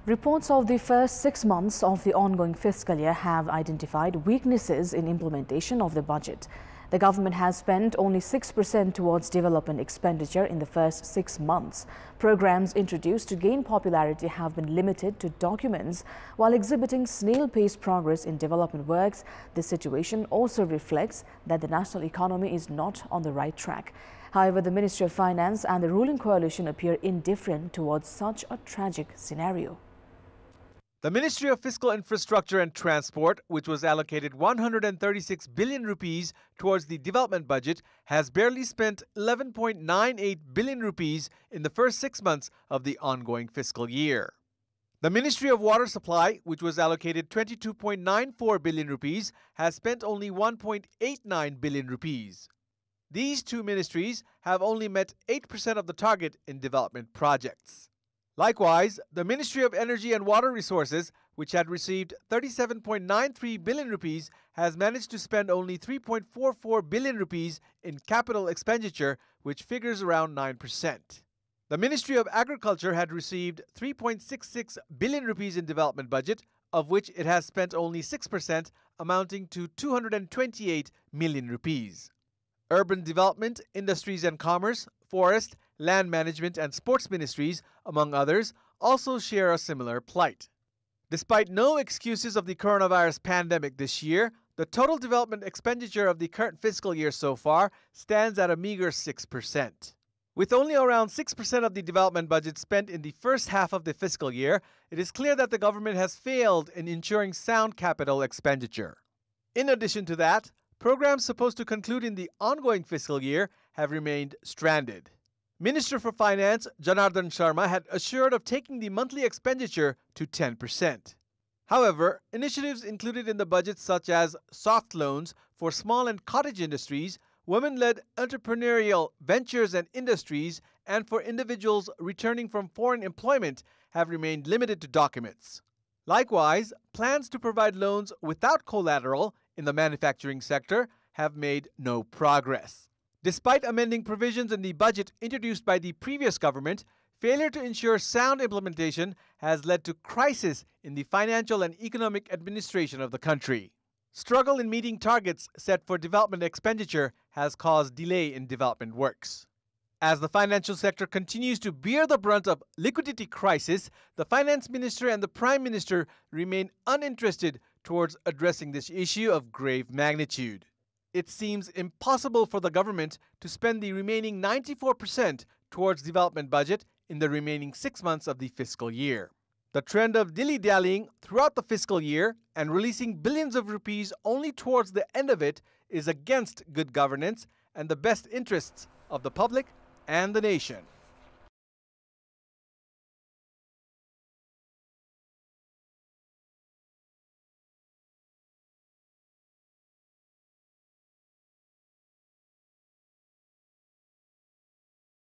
Reports of the first 6 months of the ongoing fiscal year have identified weaknesses in implementation of the budget. The government has spent only 6% towards development expenditure in the first 6 months. Programs introduced to gain popularity have been limited to documents while exhibiting snail-paced progress in development works. This situation also reflects that the national economy is not on the right track. However, the Ministry of Finance and the ruling coalition appear indifferent towards such a tragic scenario. The Ministry of Fiscal Infrastructure and Transport, which was allocated 136 billion rupees towards the development budget, has barely spent 11.98 billion rupees in the first 6 months of the ongoing fiscal year. The Ministry of Water Supply, which was allocated 22.94 billion rupees, has spent only 1.89 billion rupees. These two ministries have only met 8% of the target in development projects. Likewise, the Ministry of Energy and Water Resources, which had received 37.93 billion rupees, has managed to spend only 3.44 billion rupees in capital expenditure, which figures around 9%. The Ministry of Agriculture had received 3.66 billion rupees in development budget, of which it has spent only 6%, amounting to 228 million rupees. Urban Development, Industries and Commerce, Forest, Land Management and Sports Ministries, among others, also share a similar plight. Despite no excuses of the coronavirus pandemic this year, the total development expenditure of the current fiscal year so far stands at a meager 6%. With only around 6% of the development budget spent in the first half of the fiscal year, it is clear that the government has failed in ensuring sound capital expenditure. In addition to that, programs supposed to conclude in the ongoing fiscal year have remained stranded. Minister for Finance Janardhan Sharma had assured of taking the monthly expenditure to 10%. However, initiatives included in the budget such as soft loans for small and cottage industries, women-led entrepreneurial ventures and industries, and for individuals returning from foreign employment have remained limited to documents. Likewise, plans to provide loans without collateral in the manufacturing sector have made no progress. Despite amending provisions in the budget introduced by the previous government, failure to ensure sound implementation has led to crisis in the financial and economic administration of the country. Struggle in meeting targets set for development expenditure has caused delay in development works. As the financial sector continues to bear the brunt of liquidity crisis, the Finance Minister and the Prime Minister remain uninterested towards addressing this issue of grave magnitude. It seems impossible for the government to spend the remaining 94% towards development budget in the remaining 6 months of the fiscal year. The trend of dilly-dallying throughout the fiscal year and releasing billions of rupees only towards the end of it is against good governance and the best interests of the public and the nation.